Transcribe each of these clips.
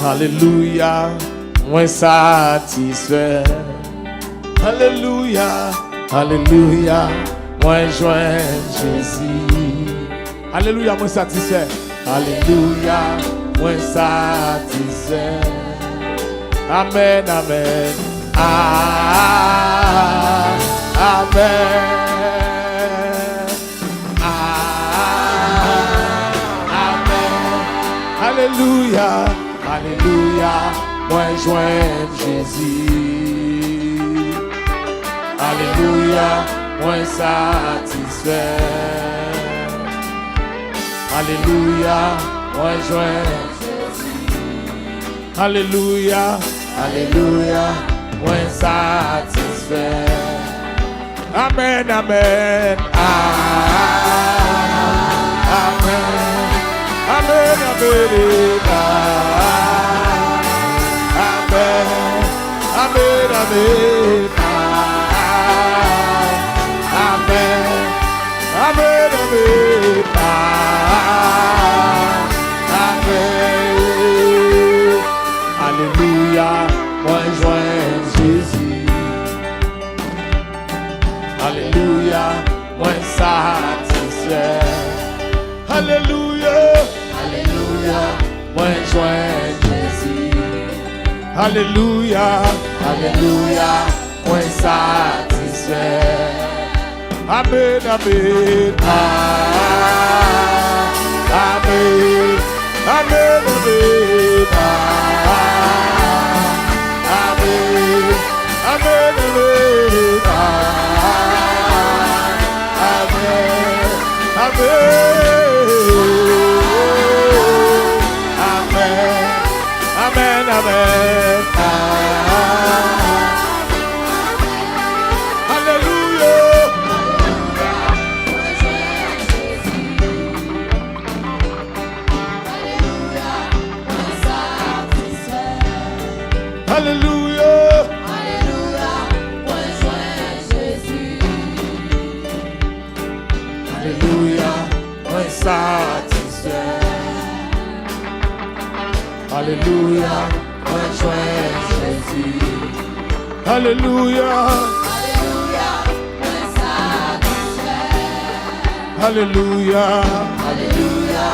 Alléluia, moi satisfait. Alléluia, alléluia, moi joins Jésus. Alléluia, moi satisfait. Alléluia, moi satisfait. Amen, amen. Ah, amen. Alléluia, alléluia, moi joins Jésus. Alléluia, moi satisfait. Alléluia, moi joins Jésus. Alléluia, alléluia, moi satisfait. Amen, amen. Amen. Amen, amen, amen, amen, amen, amen, amen, amen. Alléluia, moi joins Jésus. Alléluia, moi satisfait. Alléluia. Alléluia, moi joins Jésus. Alléluia, alléluia, moi satisfait. Amen, amen, amen, amen, amen, amen, amen, amen. Amen, amen. Alléluia. Alléluia. Alléluia, moi joins Jésus. Alléluia, moi satisfait. Alléluia, moi joins Jésus. Alléluia. Alléluia, moi satisfait. Alléluia. Alléluia,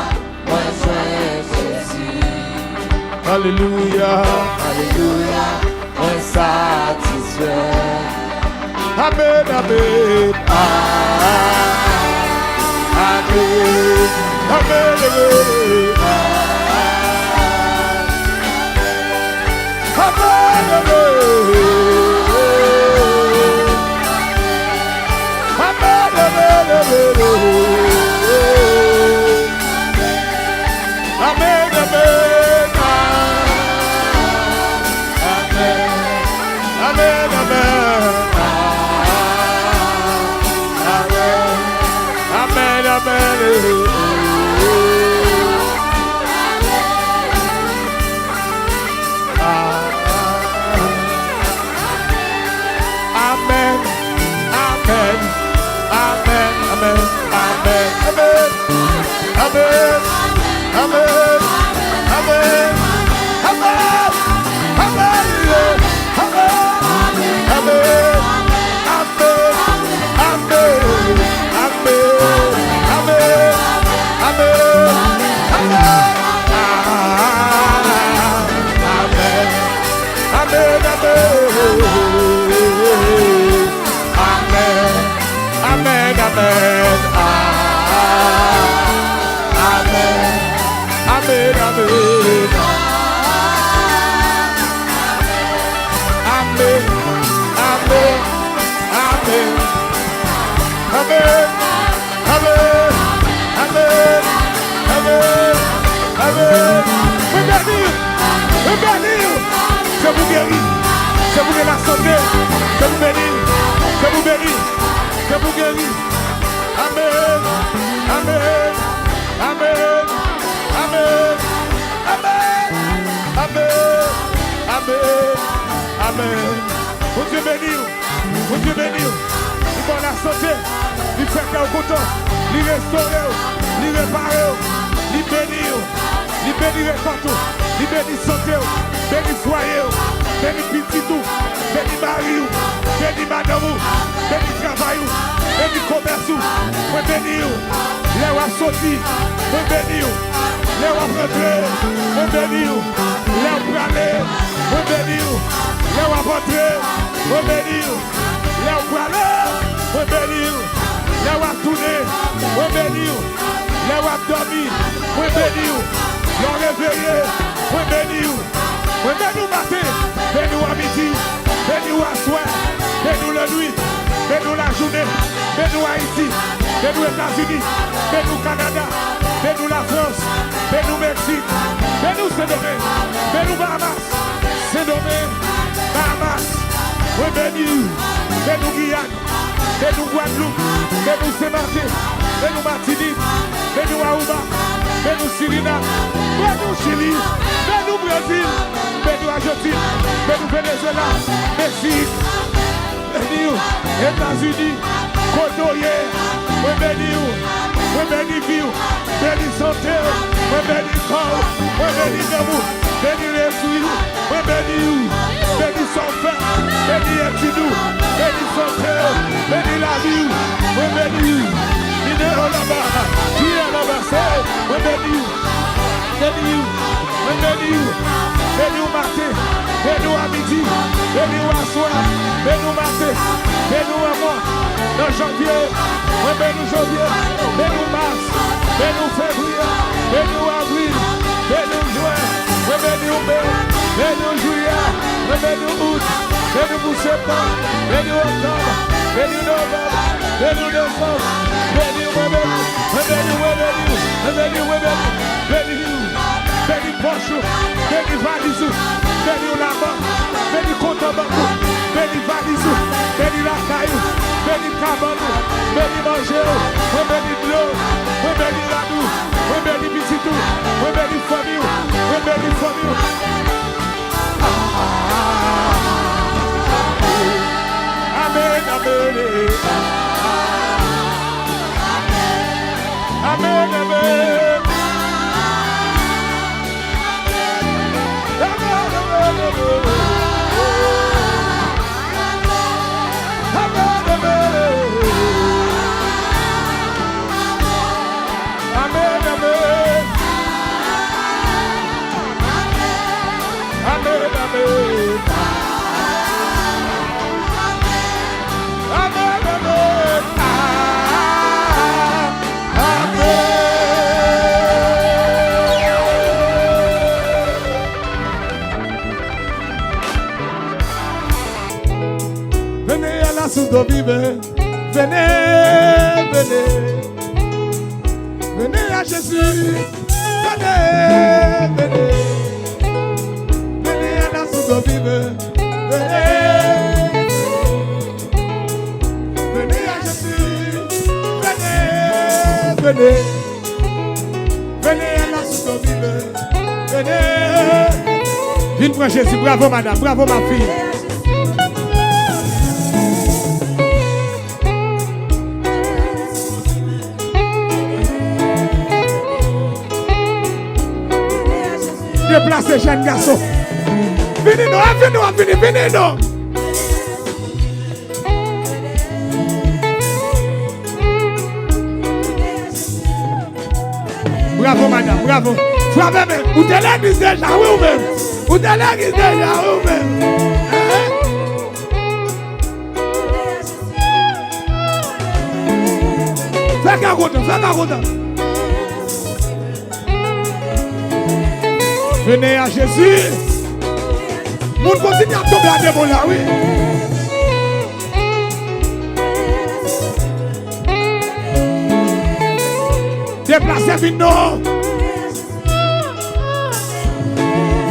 moi joins Jésus. Alléluia. Alléluia, moi satisfait. Amen, amen. Amen. Amen, amen. Je vous guéris, je vous donne la santé, je vous bénis, je vous bénis, je vous guéris. Amen, amen, amen, amen, amen, amen, amen, amen. Vous Dieu bénis, vous Dieu bénis. Il donne la santé, il fait qu'un content, il restaure, il répare, il bénit, il bénit partout. Il qui bénit santé, bénit foyer, bénit petit tout, bénit mari, bénit madame, bénit travail, bénit commerce, moi bénis, les rois sortis, moi bénis, les rois rentrés, moi bénis, les rois aller, moi bénis, les rois rentrer, moi bénis, les rois aller, moi bénis, les rois tourner, moi bénis, les rois dormir, moi bénis, les réveiller, moi bénis, moi bénis matin, bénis à midi, bénis à soir, bénis la nuit, bénis la journée, bénis Haïti, bénis États-Unis, bénis Canada, bénis la France, bénis Mexique, bénis Saint-Domingue, bénis Bahamas, Saint-Domingue, Bahamas, moi bénis, bénis Guyane, bénis Guadeloupe, bénis Saint-Martin, bénis Martinique, bénis Aruba, bénis Suriname, bénis Chili, bénis Brésil, bénis Argentine, bénis Venezuela, Mexique, bénis États-Unis, Côte-Nord, moi bénis vie, bénis santé, moi bénis corps, moi bénis amour, bénis l'esprit, moi bénis son frère, bénis études, bénis santé, bénis la vie, moi bénis, il est là-bas, qui est là-bas, moi bénis, bénis matin, bénis à midi, bénis à soir, bénis matin, bénis à moi, dans janvier, moi bénis janvier, bénis mars, bénis février, bénis avril, bénis juin, moi bénis mai, bénis juillet, moi bénis août, bénis pour septembre, bénis octobre, bénis novembre, bénis décembre, bénis bénis poche, bénis valise, bénis la banque, bénis compte en banque, bénis valise, bénis la caille, bénis cabane, bénis manger, bénis de l'eau, bénis la douce, bénis petit tout, bénis famille, bénis famille. Amen, amen. Amen, amen. Venez à la source d'eau vive, venez, venez, venez à Jésus, venez, venez, venez à la source d'eau vive, venez, venez à Jésus, venez, venez, venez à la source d'eau vive, venez. Viens prendre Jésus, bravo madame, bravo ma fille. Déplacez jeunes garçons. Venez nous, venez nous. Bravo madame, bravo. Frère même, vous êtes l'église déjà, oui ou même. Vous êtes l'église déjà, oui ou même. Fais qu'à content. Venez à Jésus. Moun continue à tomber à des bons là, oui. Déplacez, venez.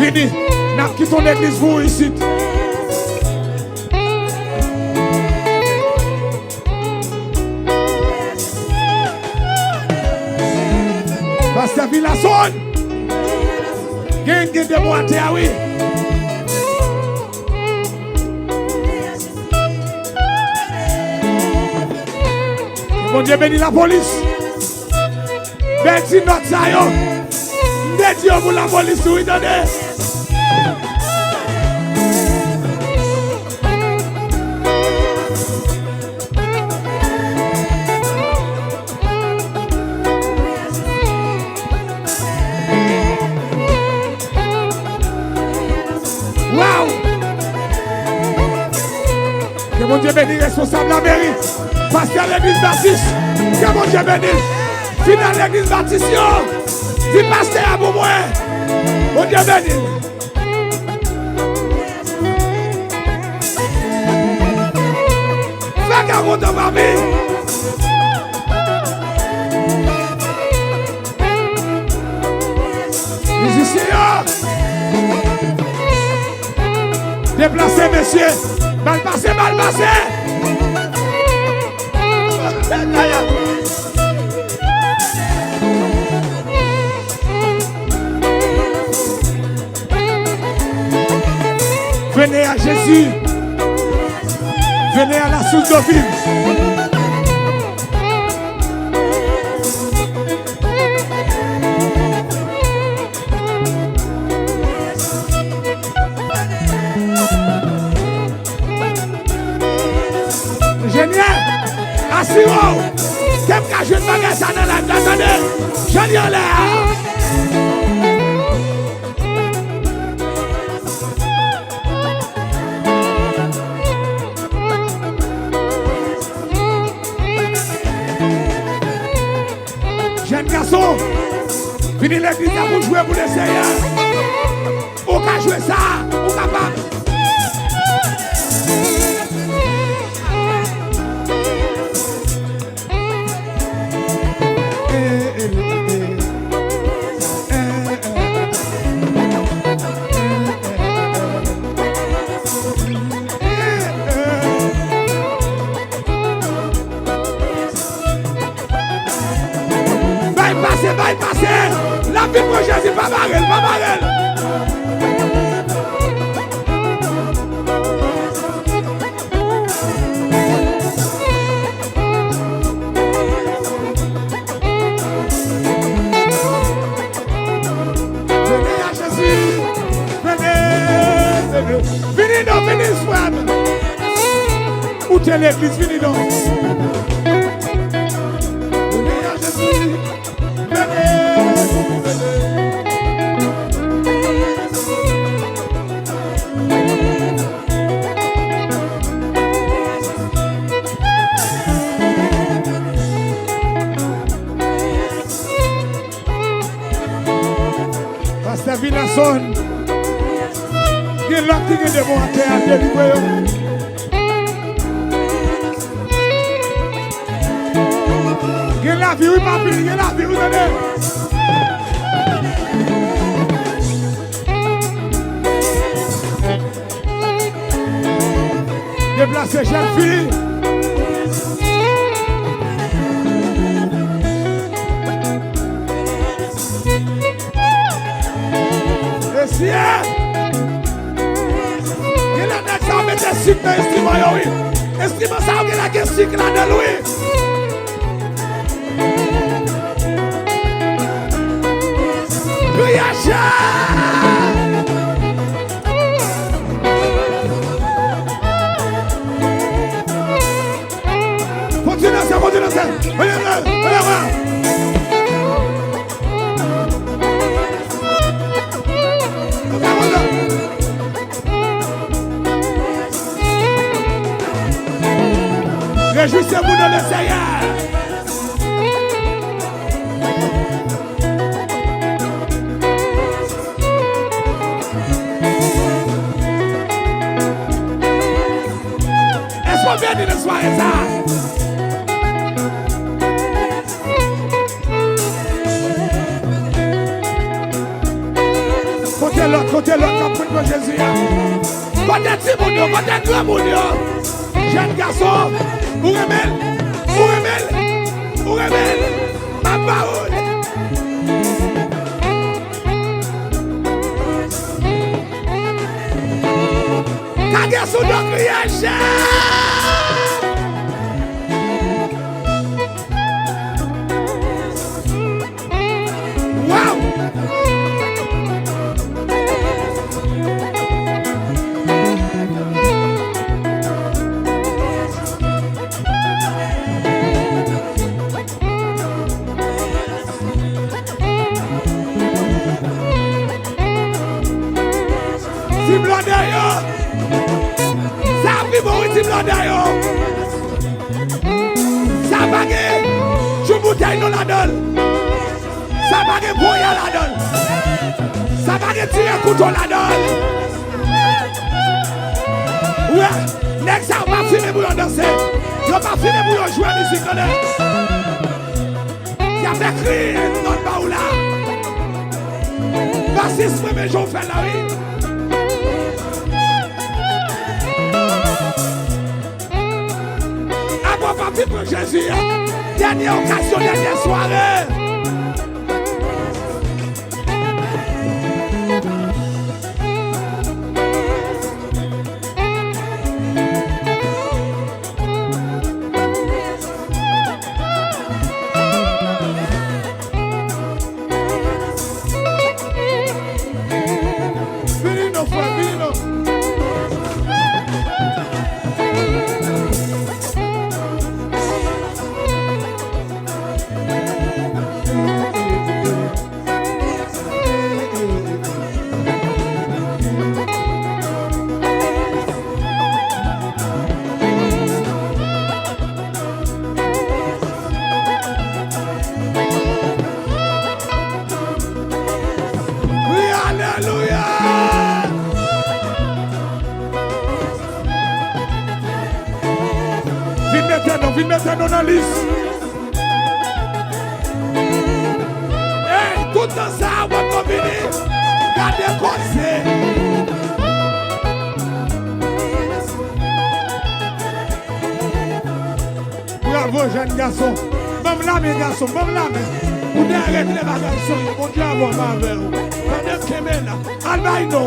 Venez, n'a quitté l'église pour ici. Pasteur Villasson. Gagne de moi à terre, oui. Bon Dieu bénit la police. Bénis notre saillot. dit pour la police, oui, donnez. Waouh! Que mon Dieu bénisse responsable de la mairie. Pasteur l'église baptiste. Que mon Dieu bénisse. Final l'église baptiste. Si pasteur à moi. Mon Dieu bénisse. Fais qu'à mon ma vie. Musiciens. Déplacez, messieurs. Mal passé, mal passé. Venez à Jésus. Venez à la source d'eau vive. Assirons, quelqu'un je ne m'agace ça dans la attendez, je dis en l'air. Jeune garçon, venez l'église pour jouer pour le Seigneur. On peut jouer ça, on est capable. La vie pour Jésus, pas barrel, pas barrel. Venez à Jésus, venez, venez donc, venez soir. Où t'es l'église, venez donc. Venez à Jésus, venez. Pasteur Vinasson, il y a l'autre qui est de mon terre à délivrer. Il y a la vie, oui, papi, il y a la vie, oui, donnez. Déplacez jeune fille. Messieurs, il a dit ça, mettez sucre dans l'instrument, oui. L'instrument, ça, il a un sucre là-dedans, oui. Continuez ça, continuez ça. Allez, réjouissez-vous dans le Seigneur. Est-ce qu'on vient de le soir et ça? Côté l'autre, comme Jésus. Côté Timounio, côté grand Mounio. Jeune garçon, vous remèlez, ma parole. Ta garçon doit crier, wow! d'ailleurs. Ça a pris mon rythme d'ailleurs. Ça a bagé. Je bouteille dans la donne. Ça a bagé brouillard la donne. Ça a bagé tirer couteau la donne. Ouais, next ça va filmer pour danser. Je vais pas filmer pour jouer la musique. Il y a des cris dans le bas là. Bassiste, mais j'en fais la vie. Avant pas vivre Jésus. Dernière occasion, dernière soirée. Viens mettre dans la liste. Hey, tout dans ça, on va venir. Gardez conseil. Bravo, jeune garçon. Même là, mes garçons, même là, vous devez arrêter les bagages. Mon Dieu, avoir ma avec vous. Pendant que je là, Albaïno.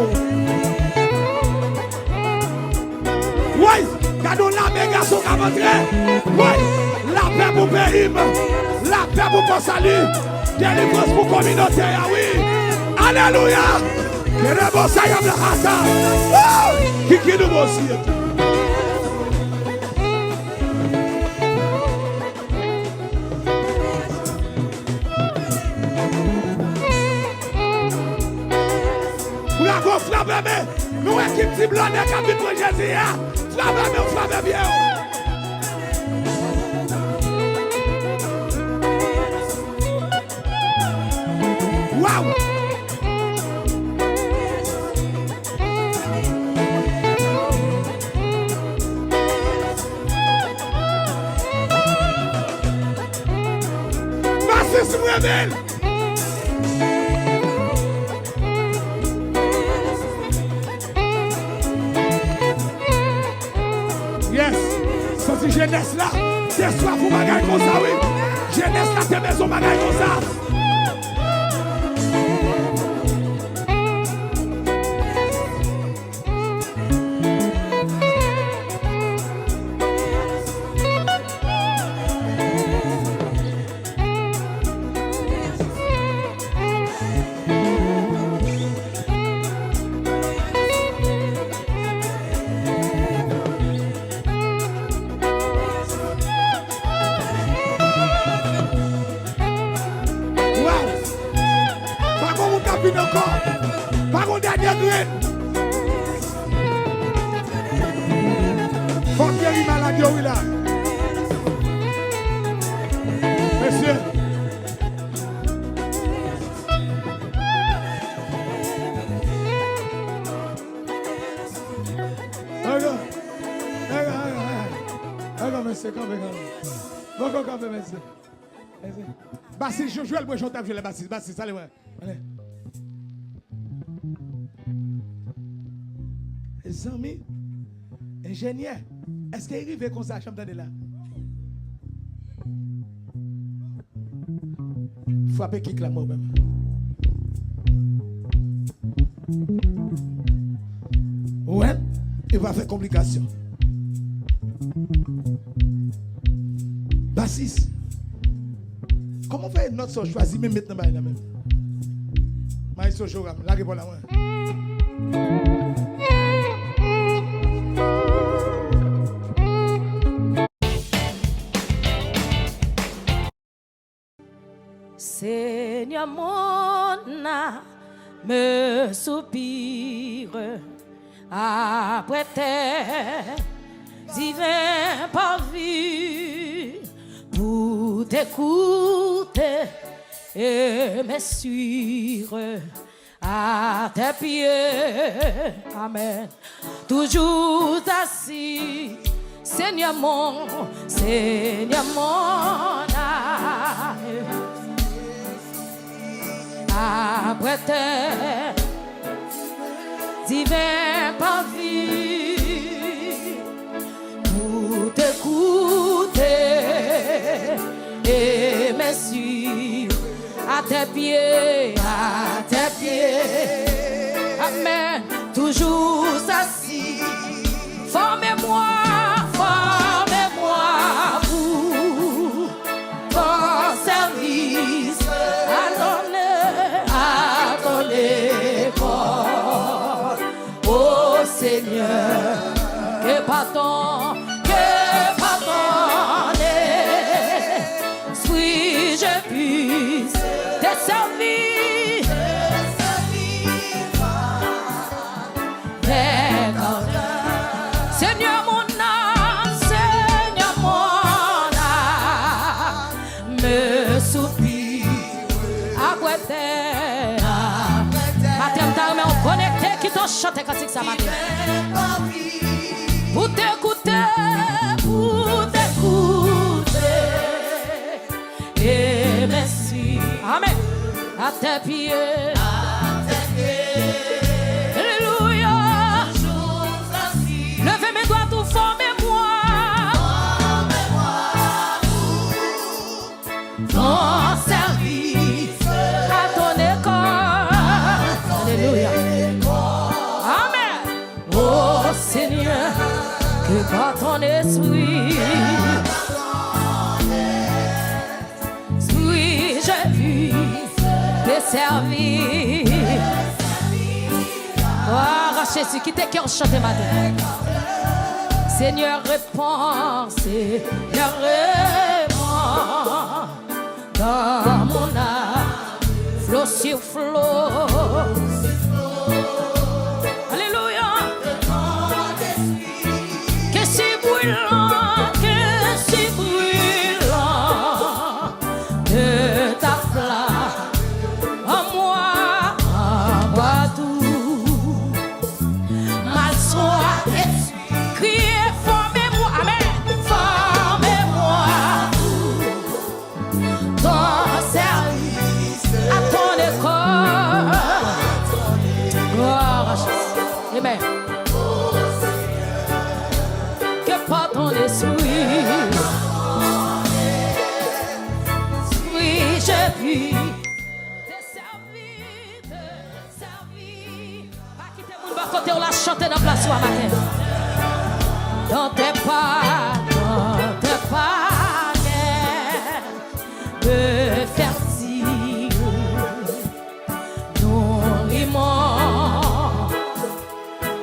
Oui. Gardons la mes garçons qui rentrent. Oui, la paix pour le pays, la paix pour le salut, délivrance pour la communauté. Oui, alléluia. Que le bon ça y a la race. Qui nous aussi. Bravo, frappez-moi. Nous équipe de blanc de capitaine pour Jésus. Frappez bien. Wow. Merci, c'est moi. Yes, ça c'est jeunesse là, c'est soir pour bagaille comme ça, oui. Jeunesse là, c'est maison bagaille comme ça. Pas mon dernier grain. Faut guérir maladie, oui là. Monsieur. Regarde, monsieur, quand même. Monsieur. Bassis, je joue le bois, j'entends le Bassis, allez, ouais. Allez. Les amis, ingénieur, est-ce qu'il arrive comme ça à la chambre de là? Frappez qui clame même. Ouais, il va faire complication. Bassis, comment faire notre son choisi même maintenant là même? Maïso Joram, là pour la main. Seigneur, mon âme me soupire après tes divins parvis pour t'écouter et me suivre à tes pieds. Amen. Toujours assis, Seigneur mon âme. Après tes divins parvis pour t'écouter et me suivre à tes pieds, Amen. Toujours assis, formez-moi pour ton service, à ton école, oh Seigneur, que pardonne, puis je puisse te servir, Seigneur mon âme, me soupire après terre. Matin, on connecté qui t'ont chanté quand c'est ça matin. Pour t'écouter, et merci, amen, à tes pieds, alléluia. Levez mes doigts, tout formez-moi, ton service, à ton école, alléluia, amen. Oh Seigneur, que par ton esprit, je puisse te servir. Oh, Jésus, qui t'es cœur chanter matin. Seigneur, réponds, Seigneur, réponds. Dans mon âme, flot sur flot. Alléluia. Que si brûlant, de ta flamme, en moi tout. Mal soit criez, formez-moi, amen, formez-moi ton service, à ton école. Gloire à Jésus. Amen. Que par ton esprit, je puis te servir. Pas quitter mon bas côté, on l'a chanté dans la place ce matin. Dans tes pas, me fertile, nourriment,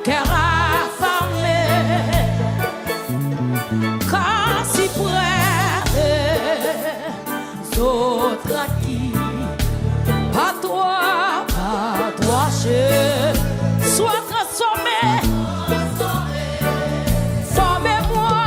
cœur affamé, quand si près, autres acquis, à toi, je sois transformé. Formez-moi,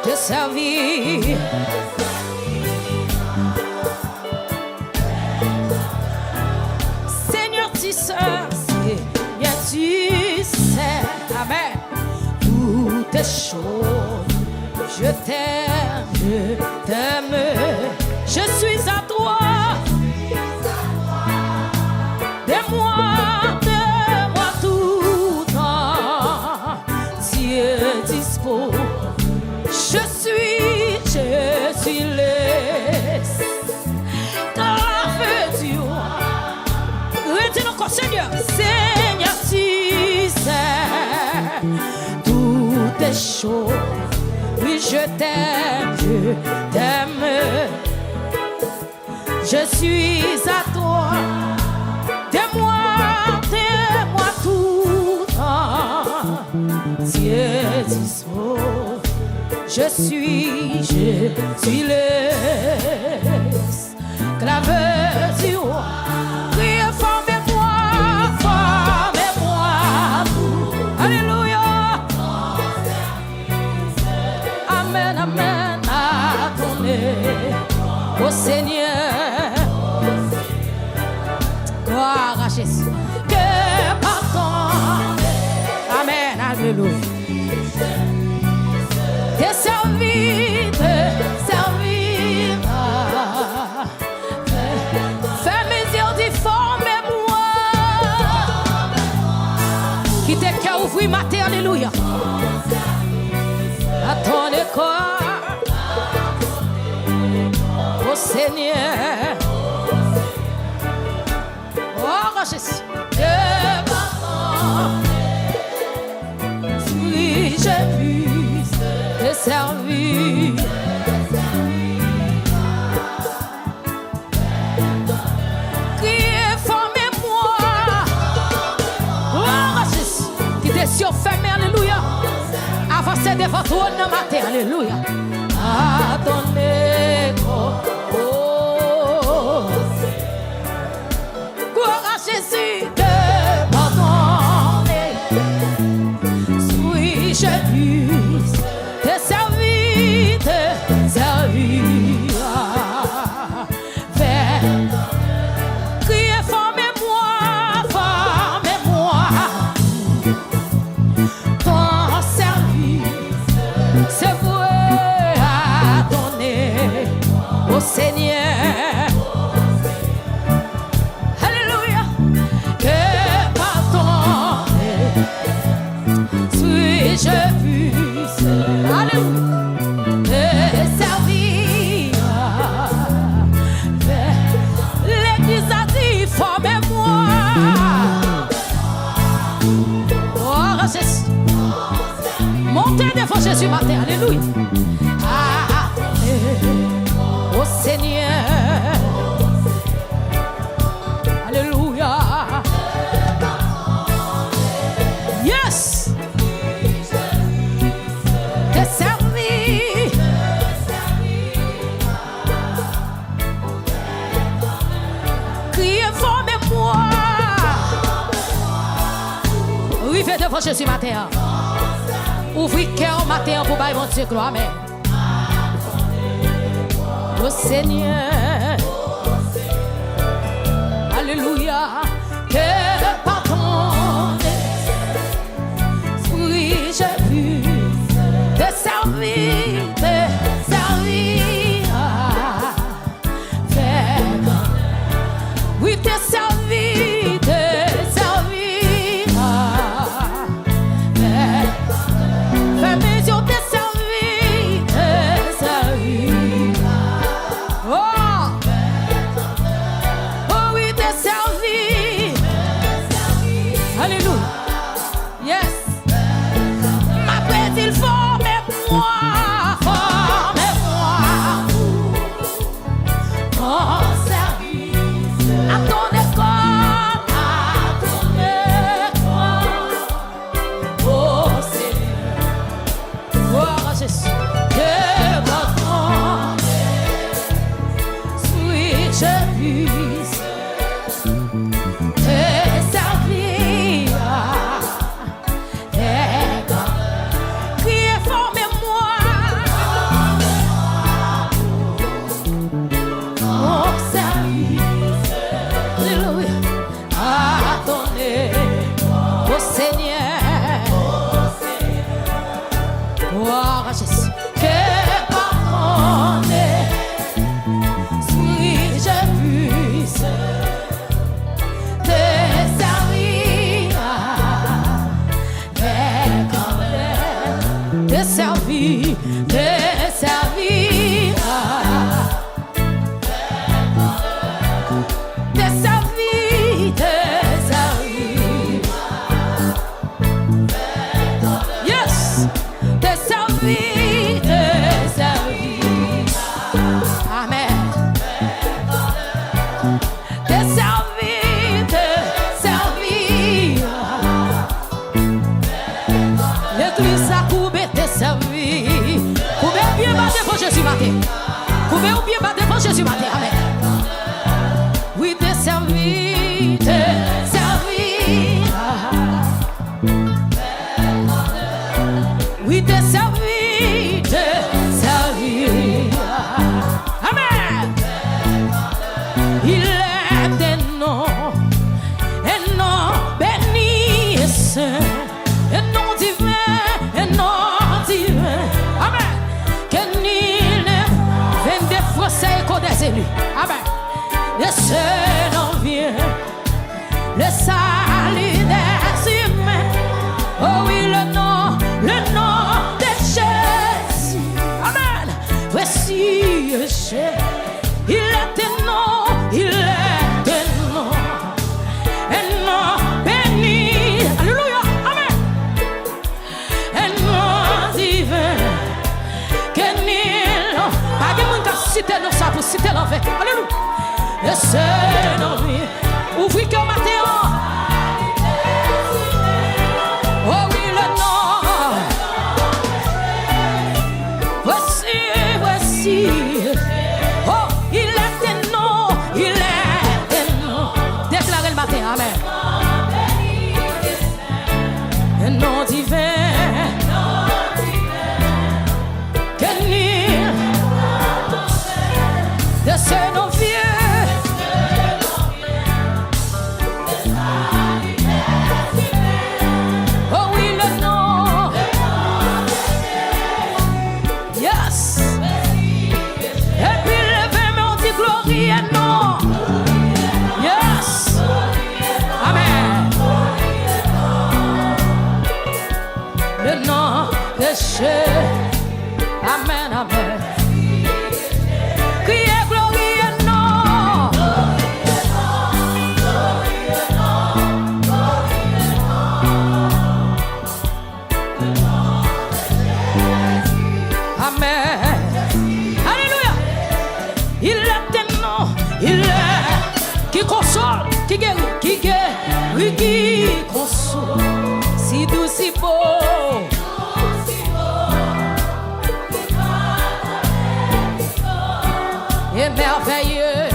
te servir. Seigneur, tu sais, Seigneur, tu sais, amen, toutes tes choses, je t'aime, je suis à toi, de moi tout temps, Dieu dispose. Je suis laisse dans la feu. Retiens encore, Seigneur, tu sais toutes tes choses. Oui, je t'aime, je suis l'esclave du roi. Priez, formez-moi. Alléluia. Amen, amen. Attendez au Seigneur. Gloire à Jésus. Que pardon. Amen, alléluia. Te servir. Fais mes yeux difformes, moi. Qui te cœur ouvri matin, alléluia. À ton école, au Seigneur. Oh, Jésus. Si je puisse te servir. Criez, formez-moi. Oh, Jésus. Qui te surfermé, alléluia. Avancez devant toi le matin, alléluia. Adonnez. Gloire à Jésus. De pardonner. Si je puisse te servir, Criez, formez-moi. Ton service, c'est voué à donner au Seigneur. Alléluia. Que pardonner, si je puisse, alléluia, te servir. L'église a dit, formez-moi. Oh, Jésus. Montez devant Jésus matin, alléluia. Au Seigneur. Alléluia. Yes. Te servir. Criez, formez-moi. Arrivez devant Jésus matin. Ouvrez cœur matin pour bailler mon Dieu, gloire. Amen. Au Seigneur. Alléluia. Que pardonner. Oui, je puisse te servir. Oui, te servir. Fais mes yeux te servir. Oh, oui, te servir. Levez ou bien battre devant Jésus matin. Amen. Oui, te servir, te servir. Oui, te servir, te servir. Amen. Il est un nom béni et saint, un nom divin, un nom divin. Amen. Que nul ne vienne des Français qu'au des élus. Amen. Le Seigneur vient, le salut des humains. Oh oui, le nom de Jésus. Amen. Voici Jésus. Il est un nom, il est un nom béni. Alléluia. Amen. Un nom divin. Que nul, pas de monde qui cite nous ça pour citer l'enfer. Alléluia. Le Seigneur vient. Ouvrez que matin. Oh oui, le nom. Voici. Oh, il est un nom. Déclarez le matin. Amen. Un nom divin. Que nul de ce nom vieux. Oh oui, le nom. Yes. Et puis levez, mais on dit gloire et nom. Yes. Amen. Le nom de Jésus. Amen, amen. Criez gloire et nom. Amen. Alléluia. Il est un nom. Il est qui console, qui guérit, qui console. Si doux, si beau. Et merveilleux.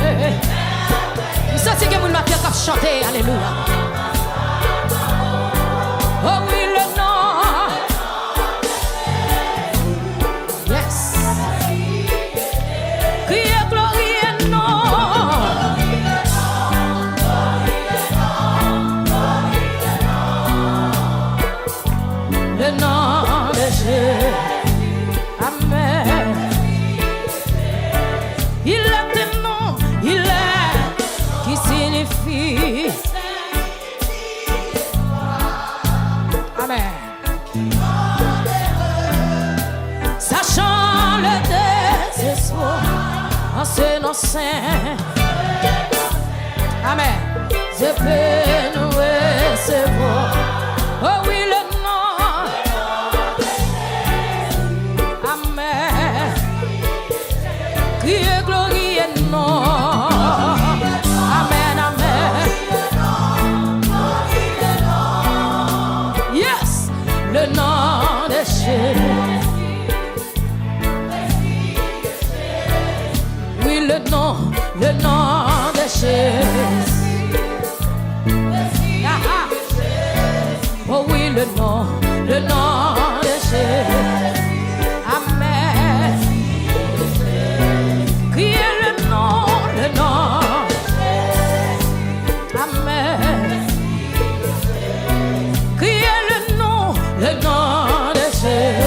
Ça, c'est que vous m'avez chanté. Alléluia. Oh oui, le nom. Yes. Criez gloire et nom. Le nom de Jésus. Amen. Il est un nom, il est qui signifie. Amen. Sachant le désespoir en ce nom saint. Amen. Je peux nous recevoir. Oh oui, le nom. Amen. Criez gloire et nom. Amen, amen. Yes, le nom de Jésus. Oui, le nom de Jésus. Ah, ah. Oh oui, le nom de Jésus. Amen. Criez le nom. Amen. Criez le nom de Jésus.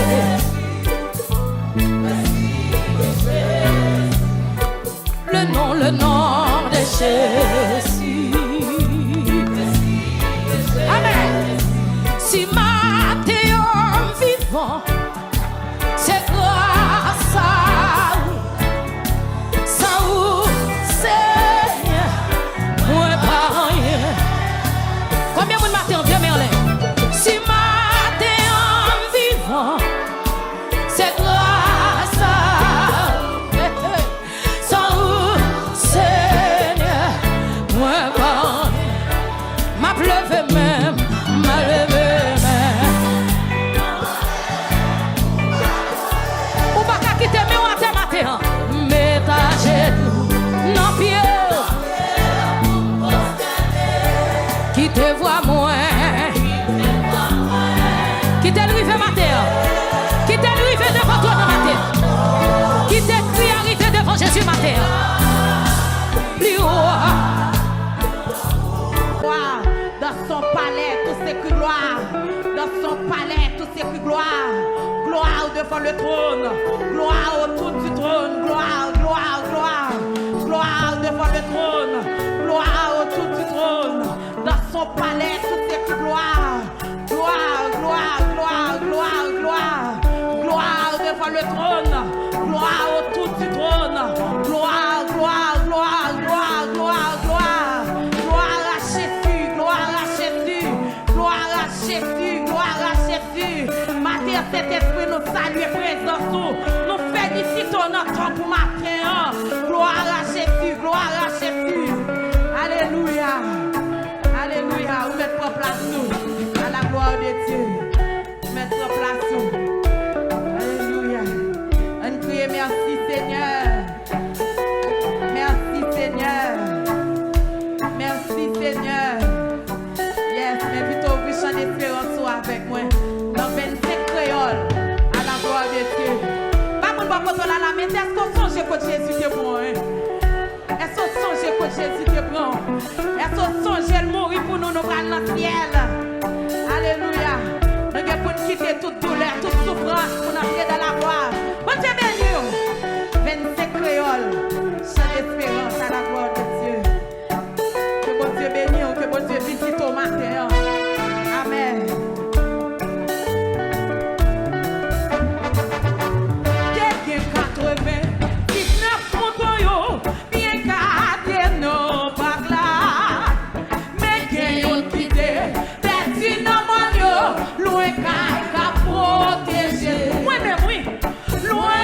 Le nom de Jésus. Amen. Si Matthieu vivant, c'est grâce à vous. Sans vous, Seigneur, moi pas rien. Combien de matin vieux Merlin? Si Matthieu vivant, c'est grâce à vous. Sans vous, Seigneur, devant le trône. Gloire autour du trône. Gloire, gloire, gloire. Gloire devant le trône. Gloire autour du trône. Dans son palais, toutes ces gloires. Gloire, gloire, gloire, gloire, gloire. Gloire devant le trône. Gloire autour du trône. Gloire, gloire, gloire, gloire, gloire, gloire. Gloire à Jésus, gloire à Jésus. Gloire à Jésus, gloire à Jésus. Matin, cet esprit nous salue présence. Nous félicitons notre temps pour matin. Gloire à Jésus, gloire à Jésus. Alléluia. Alléluia. Vous mettez en place nous. À la gloire de Dieu. Mettez en place nous. Alléluia. On crie merci Seigneur. Merci Seigneur. Merci Seigneur. Yes, m'invite au chant d'espérance avec moi. Dans 25 créoles. À la gloire de Dieu. Pas mon bon côté là, mais est-ce qu'on songe que Jésus te prend? Est-ce qu'on songe que Jésus te prend? Est-ce qu'on songe de mourir pour nous, nous prendre dans le ciel? Alléluia. Nous devons quitter toute douleur, toute souffrance pour nous entrer dans la gloire. Bon Dieu béni. 25 créoles. Chant d'espérance à la gloire de Dieu. Que bon Dieu bénisse, que bon Dieu visite au matin. Amen. Quelqu'un 99 moutons, bien gardé nos bacs là. Mais quelqu'un quitté, perdu dans mon yo, loin qu'à protéger. Oui, mais oui, loin,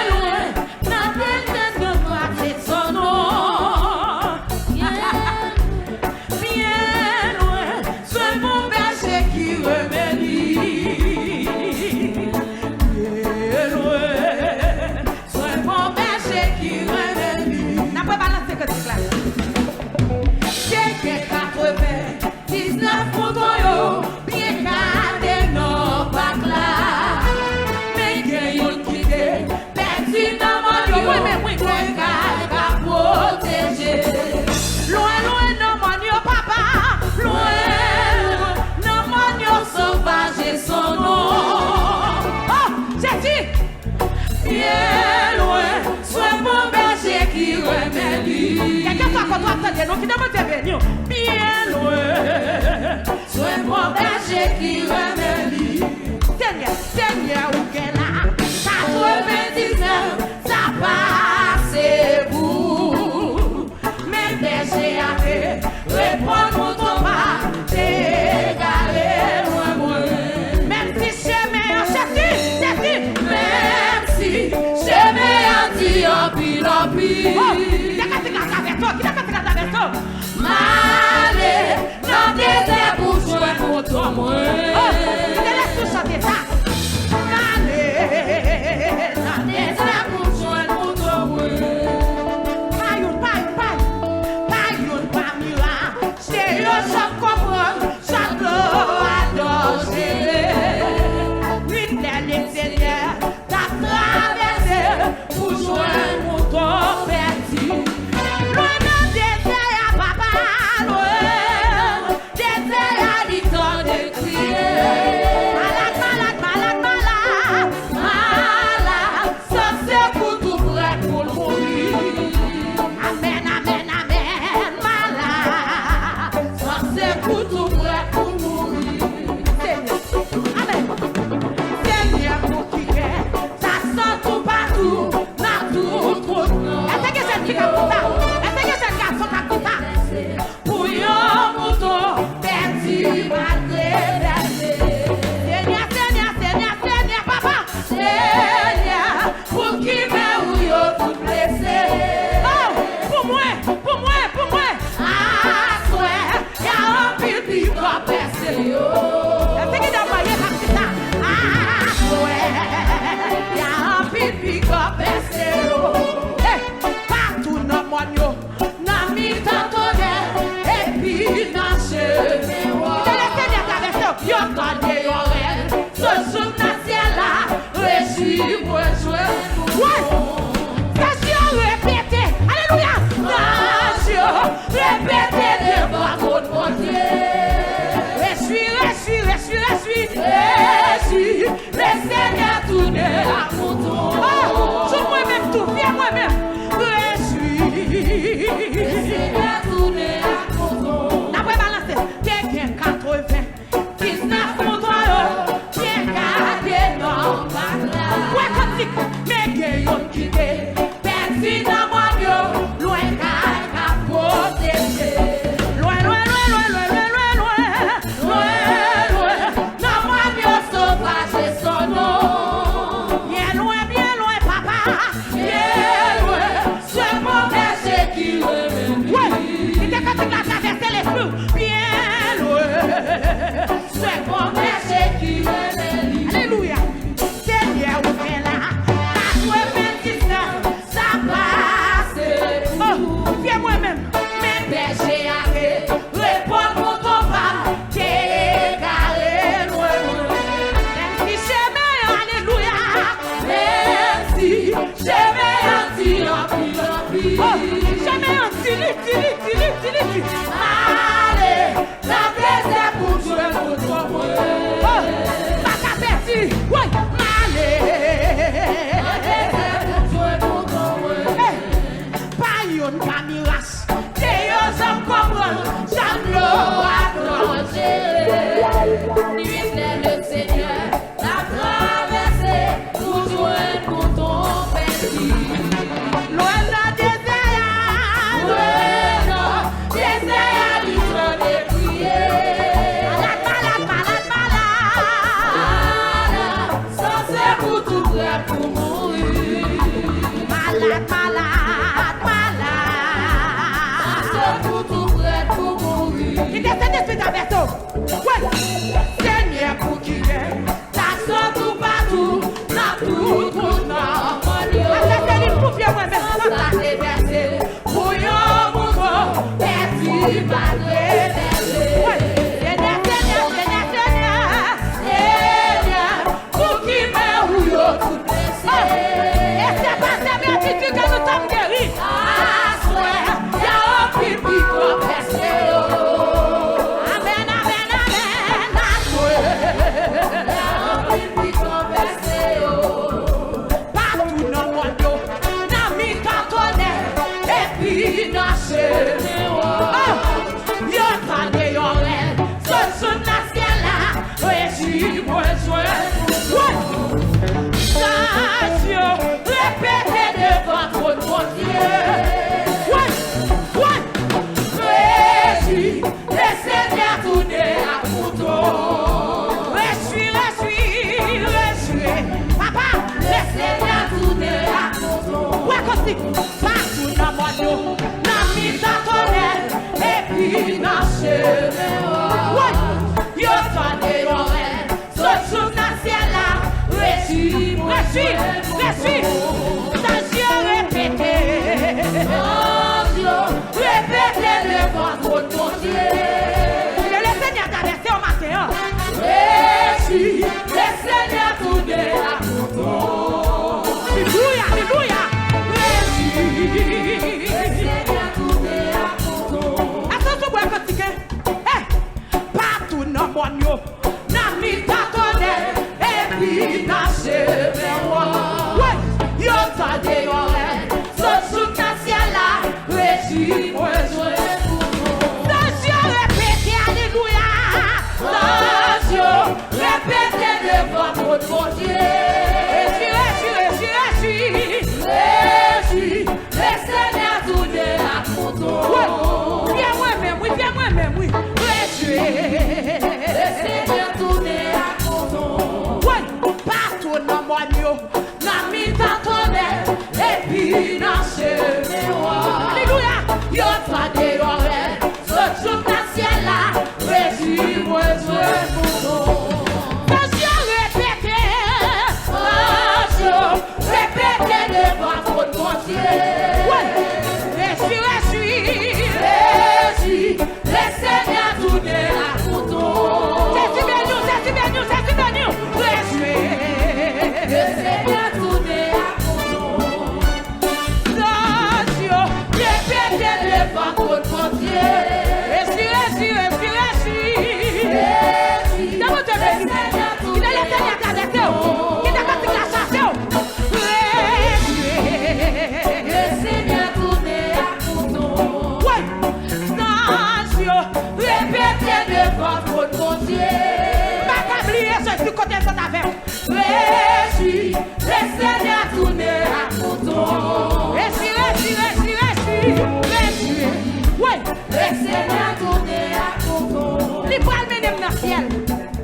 loin, n'a pas de passer son nom. Bien loin, c'est mon berger qui remédie. Bien loin, c'est mon berger qui remédie. N'a pas balancé que c'est là. J'ai 99 moutons, bien gardé nos bacs là. Mais quelqu'un quitté, perdu dans mon yo, loin qu'à protéger. Loin, loin, non, mon yo, papa. Loin, non, mon yo, sauvage et son nom. Oh, j'ai dit, bien loin, soit mon berger qui remédie. Quelqu'un soit quand on attendait, nous, finalement, c'est béni. Bien loin, soit mon berger qui remédie. Seigneur, Seigneur, où qu'elle a 99, ça passe vous. Mais berger a fait, répond-nous ton pas, t'égalé loin, loin. Même si chemin en Jésus, même si chemin en Dieu, pile en pile. Oh, qui n'a qu'à te garder ça? Malé, dans des airs pour jouer pour toi, moi. Oh, tu te laisses tout chanter ça. Malé, dans des airs pour jouer pour toi, moi. Pas mira. C'est yo, je comprends, chaque adore, une dernière Seigneur, t'as traversé pour jouer pour ton petit. Loin dans des airs, papa, loin, des airs, dit on de crier. Malade, malade, malade, malade, malade, ça c'est pour tout prêt pour mourir. Amen, amen, amen, malade, ça c'est pour tout prêt pour mourir. Seigneur, amen. Seigneur, pour qui est, ça sent tout partout, dans tout trou. Est-ce que c'est qui a tout ça? Est-ce que c'est le garçon qui a tout ça? Pour yon mouton, perdu, malgré versé. Seigneur, Seigneur, Seigneur, Seigneur, papa. Seigneur, pour qui met ou yon tout blessé. Oh, pour moi, pour moi, pour moi. Ah, souhait, y'a un pipi qui va percer yo. Est-ce qu'il a envoyé comme ça? Ah, souhait, y'a un pipi qui va percer yo. Partout dans mon Jamais un tili. Allez, la plaisir pour jouer pour toi. Pas qu'à petit, ouais, allez. Pas une camiras, t'es un homme comme Chamlo à manger. Nuit le Seigneur, la traversée pour jouer pour ton petit. Loin la désert, l'histoire des prières. Malade, sans c'est pour tout prêt pour mourir. Malade, sans c'est pour tout prêt pour mourir. Qui descend d'esprit d'Alberto? Ouais, Seigneur pour qui est, ta sang tout partout, dans tout monde. La déversé, pour yon mouvement, merci malgré Seigneur, pour qui met ou yon tout blessé. Et c'est pas ça, mais tu dis que nous sommes guéris. Ah, soit, y'a un pipi qu'on blessé. Amen, ah, soit, y'a un pipi qu'on blessé. Partout dans le monde. Yo tande yo rel, son sou na ciel la, réjouis moi joie. Station, répétez devant votre Dieu. Réjouis, le Seigneur tourner à couteau. Réjouis, papa, le Seigneur tourner à couteau. Ouais, Kosti, partout dans mon dos. Et puis dans chemin, yo tande yo rel, son sou na ciel la, réjouis, Station répété, répété devant ton Dieu. Le Seigneur t'a laissé au matin, réjouis, le Seigneur tourne à couteau. Alléluia, réjouis, le Seigneur tourne à couteau. Partout dans mon yo, n'a mis ta tonnerre, et puis n'a chemin. Ouais, yo tande yo rel, son sou na ciel la, réjouis moi joie. Station répété, alléluia. Station répété devant votre Dieu. Réjouis, le Seigneur tourne à couteau. Viens moi-même, oui. Réjouis, le Seigneur tourne à couteau. Ouais, partout dans mon yo, n'a mis ta tonnerre, et puis dans chemin. Alléluia, yo tande yo rel, son sou na ciel la, réjouis moi joie pour nous. Station répété devant votre Dieu. Ouais, réjouis, le Seigneur tourne à couteau. C'est bien nous. Réjouis, le Seigneur tourne à couteau. Station répété devant votre Dieu. Réjouis, dans votre Seigneur tourne à couteau. Qui t'a parti la chasse. Le Seigneur tourne à couteau. Ouais, station, répétez devant votre Dieu. Pas qu'oublier ce du côté de ta verre. Réjouis, le Seigneur tourne à couteau. Réjouis. Ouais, le Seigneur tourne à couteau. Les bras le dans le ciel.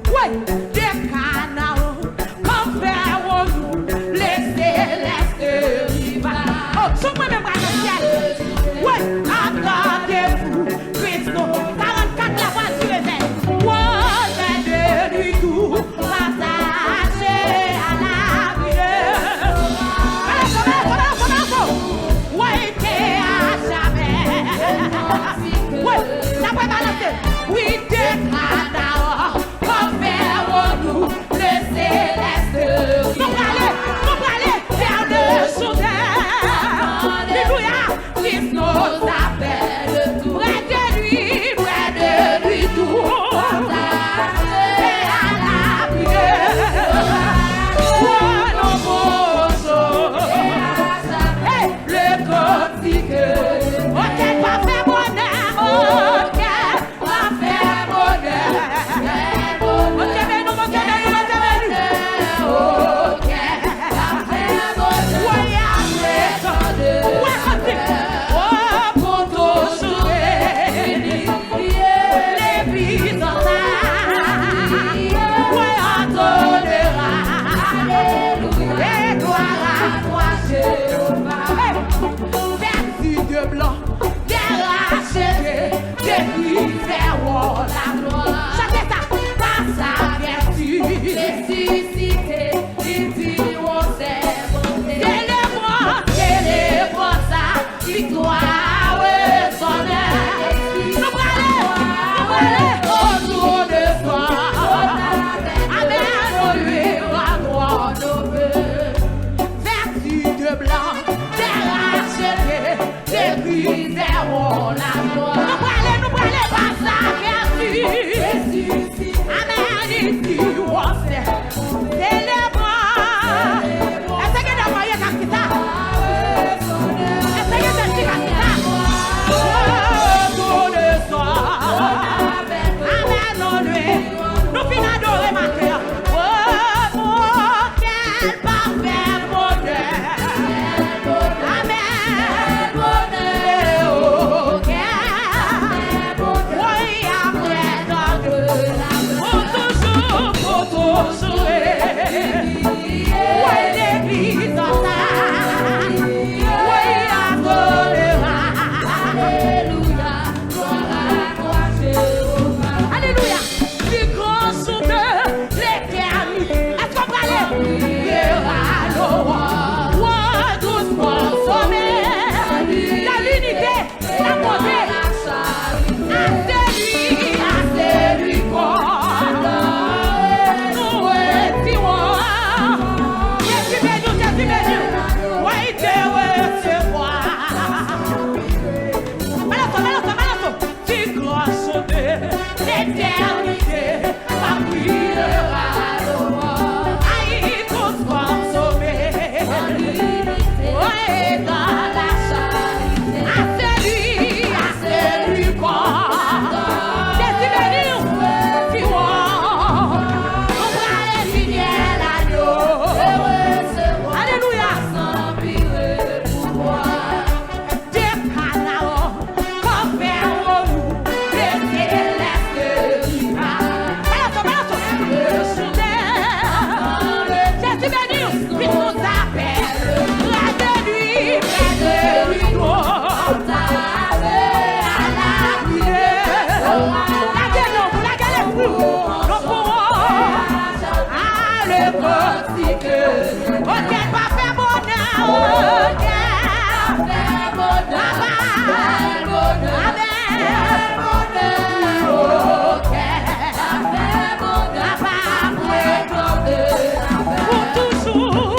Ouais, des canards, comme faire nous, les célestes rivales. Oh, sous moi même bras dans le ciel. Ouais, attendez-vous, Christ, 44 la voiture est faite. Ouais, de nuit tout, passager à la vie. Ouais, t'es à jamais. Christ nous appelle tout. Près de lui tout. Et à la prière. Oh, nos beaux hey, le cantique. Ok, pas fait bonheur. Ok, pas fait bonheur. Ok, mais nous, ok, mais nous, ok, mais nous. Ok, pas fait bonheur. Ouais, après, ouais, cantique. Oh, pour toujours. Les vies en ouais, adorera. Et gloire à toi, Jéhovah. Vertu de blanc, déraché, depuis vers la gloire. Chacun ça, par sa vertu, ressuscité, il dit on s'est monté. Célébrons sa victoire, ouais, son œuvre. Nous parlons autour de toi. Amen, lui, la gloire nos vœux. Vertu de blanc, déraché, depuis vers la gloire. Nous parlons par sa vertu. Amen, il dit on s'est. Célébrons. Est-ce que nous voyons comme ça? Est-ce que nous disons comme ça? Autour de toi. Amen, lui. Nous finissons d'adorer ma cœur. Oh, oh, quel parfait bonheur. Amen, bonheur. Oh, quel bonheur. Oui, après tant de pour toujours. Oui, l'église en ça. Oui, adorera. Alléluia, gloire à toi, Jéhovah. Alléluia. Du grand sous de l'éternité. Est-ce qu'on peut aller? Viendra le roi. Roi doucement sommet. Dans l'unité, la beauté. À celui qu'on nous retirons. Jésus béni. Oui, te recevoir. Malato. Du grand sous de l'éternité. Ma priera le roi. Aïe, tous consommés. Ouais, dans la charité. À celui qu'on Jésus béni. Tu vois. On va les fidèles agneaux. Alléluia. Des Canaan, confère-nous les célestes rivales. Malato. Le soudeur. Jésus béni. Puis nous appelle. Près de lui, nous. À la prière. La gueule, nous pourrons. Ah, le cantique. Ok, pas fait bonheur. Ok, fait bonheur. Amen. Ok, fait bonheur. Pour toujours.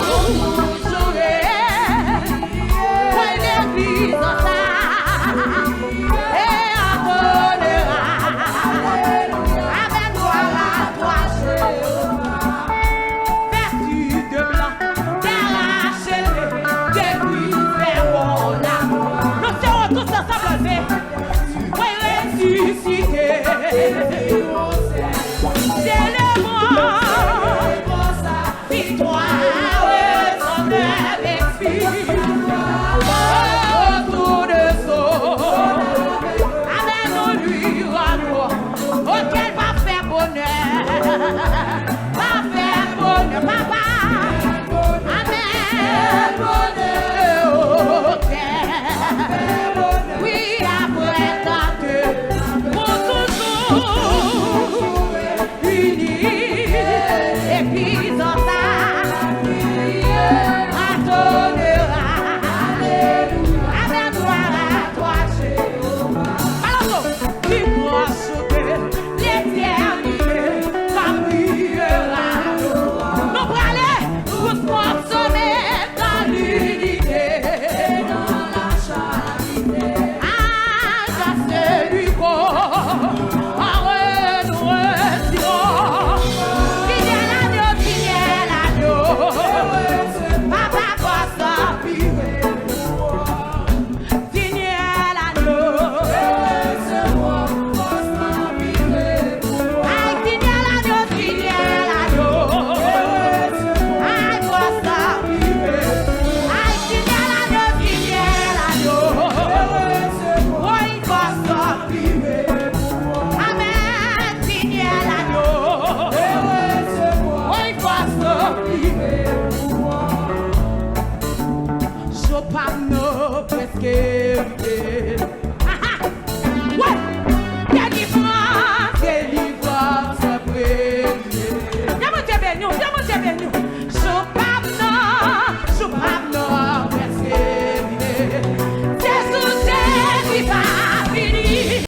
Ouais, l'église en ça. Et adorera. Amen, gloire à toi, Jéhovah. Vertu de blanc, déraché, depuis vers mon amour. Ouais, délivrance après. Diamant Dieu béni, diamant Dieu béni. Soupapno, merci. Jésus, c'est pas fini.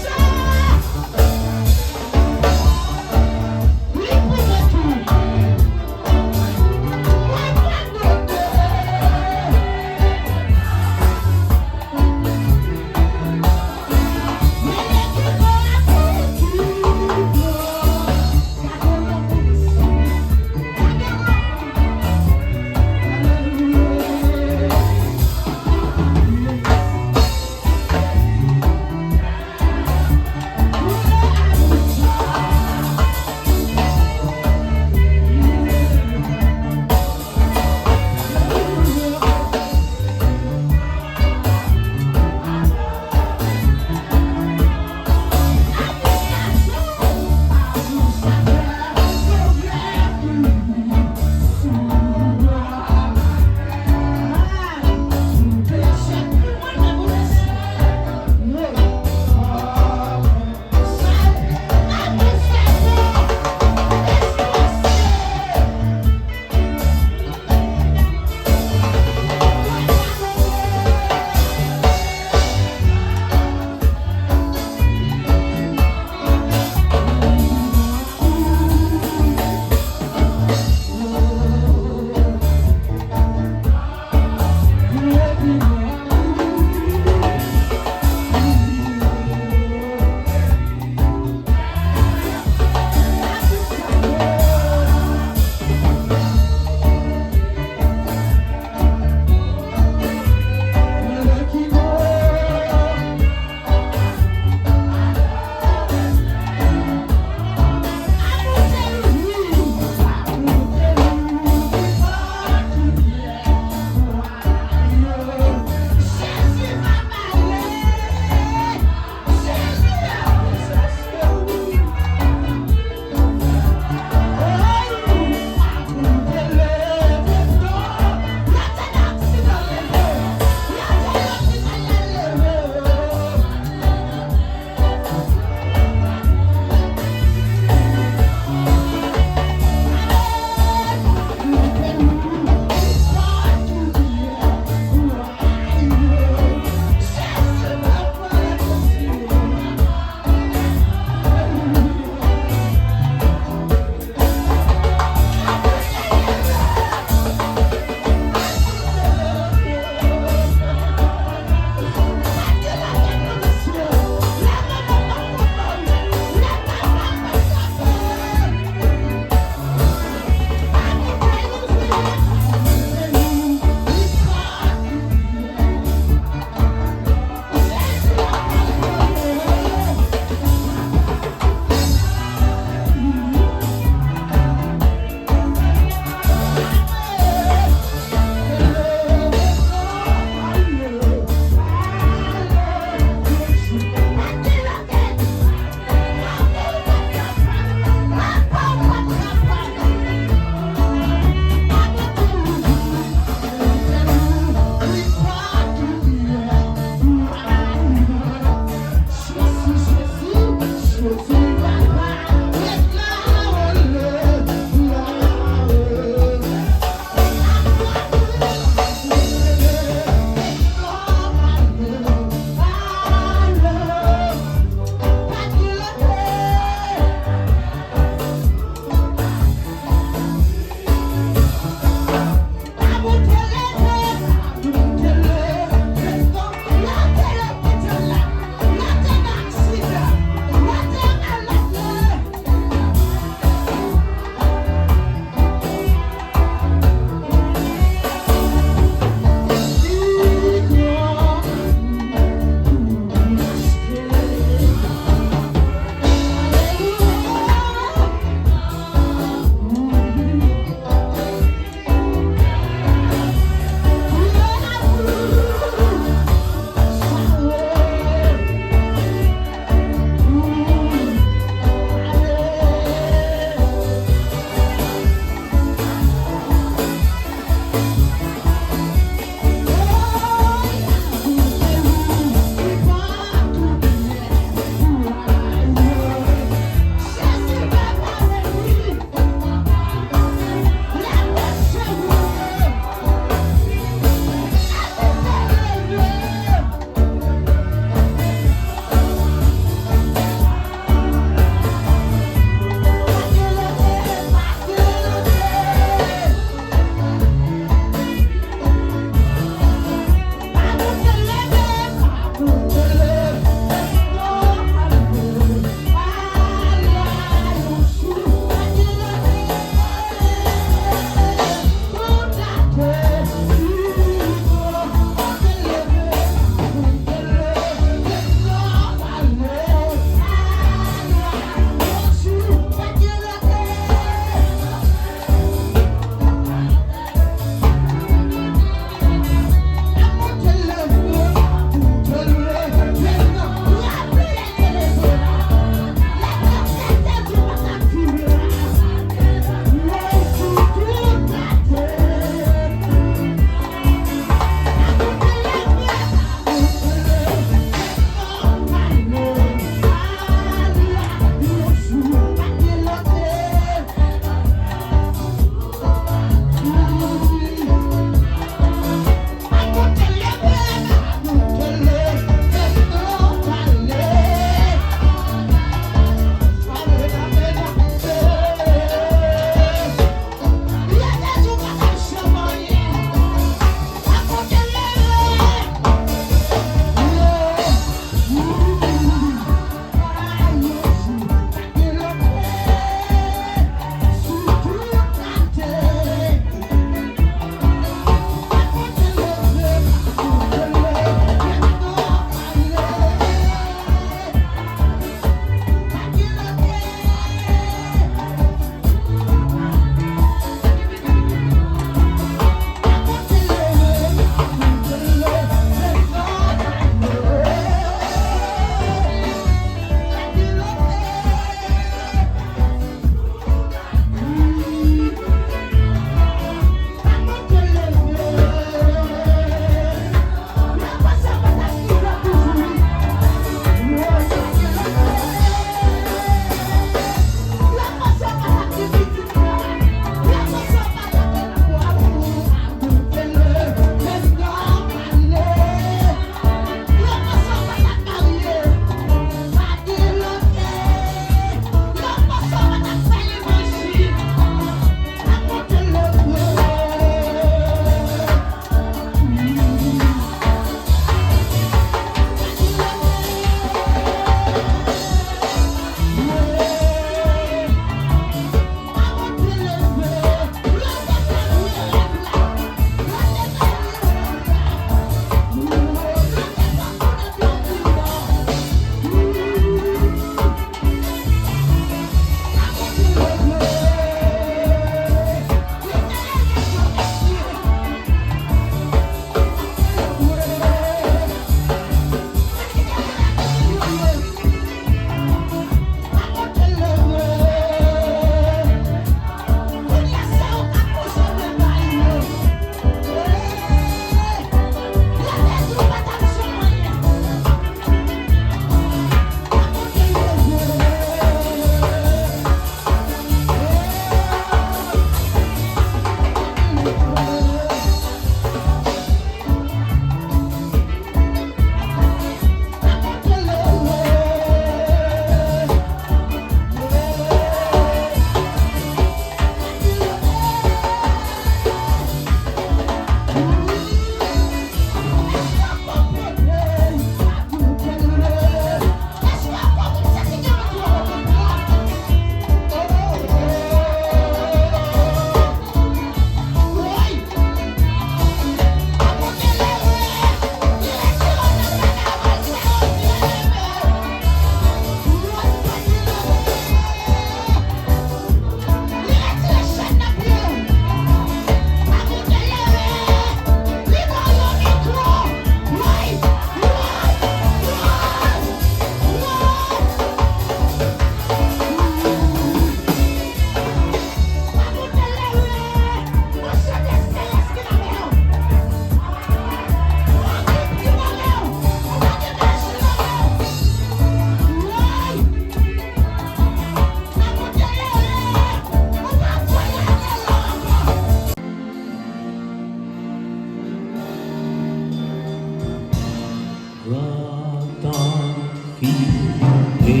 fidélité.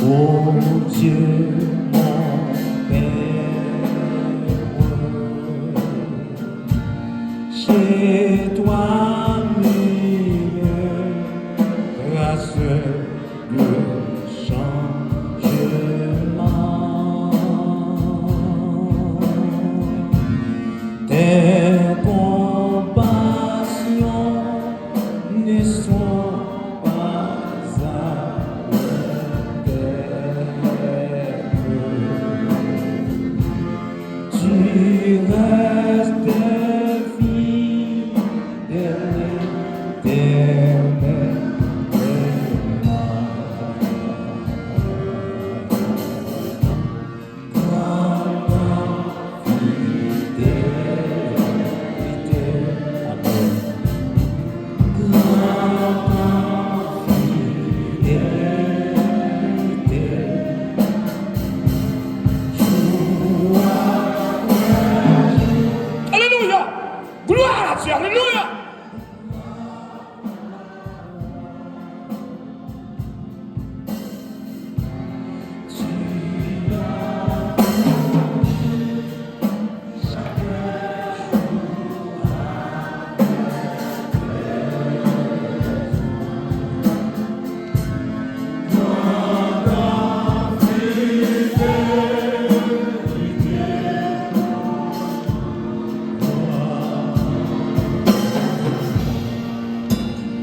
Oh Dieu, mon Père, chez toi, grâce de changement, tes compassions ne sont pas à perdre. Tu restes fidèle, éternel. Alléluia. Gloire à Dieu. Alléluia.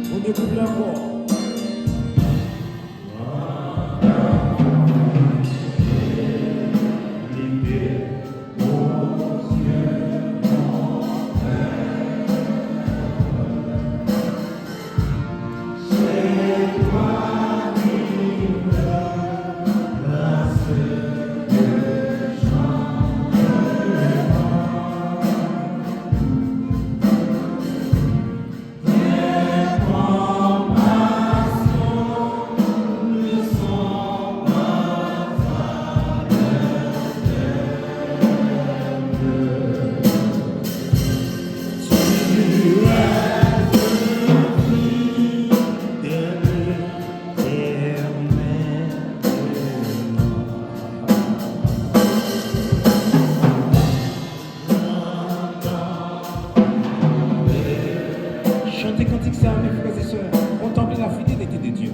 On découvre encore. Chantez cantique ça, mes frères et sœurs. Contemplez la fidélité de Dieu.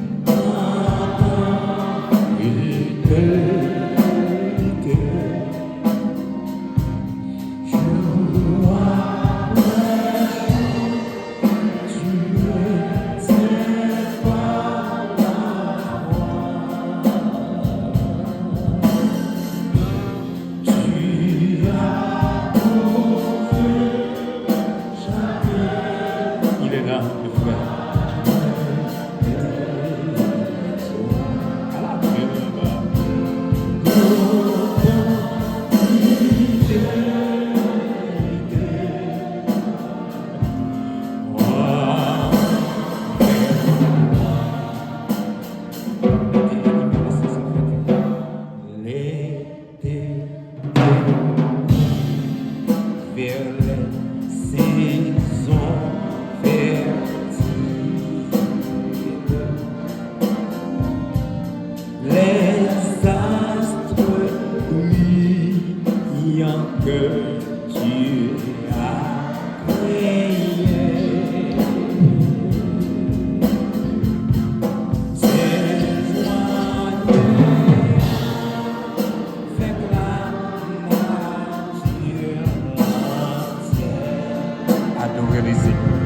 Il est là, le frère. Vers les saisons fertiles, les astres brillants que tu as créés, ces joyeux fait que la nature entière adore les écouts.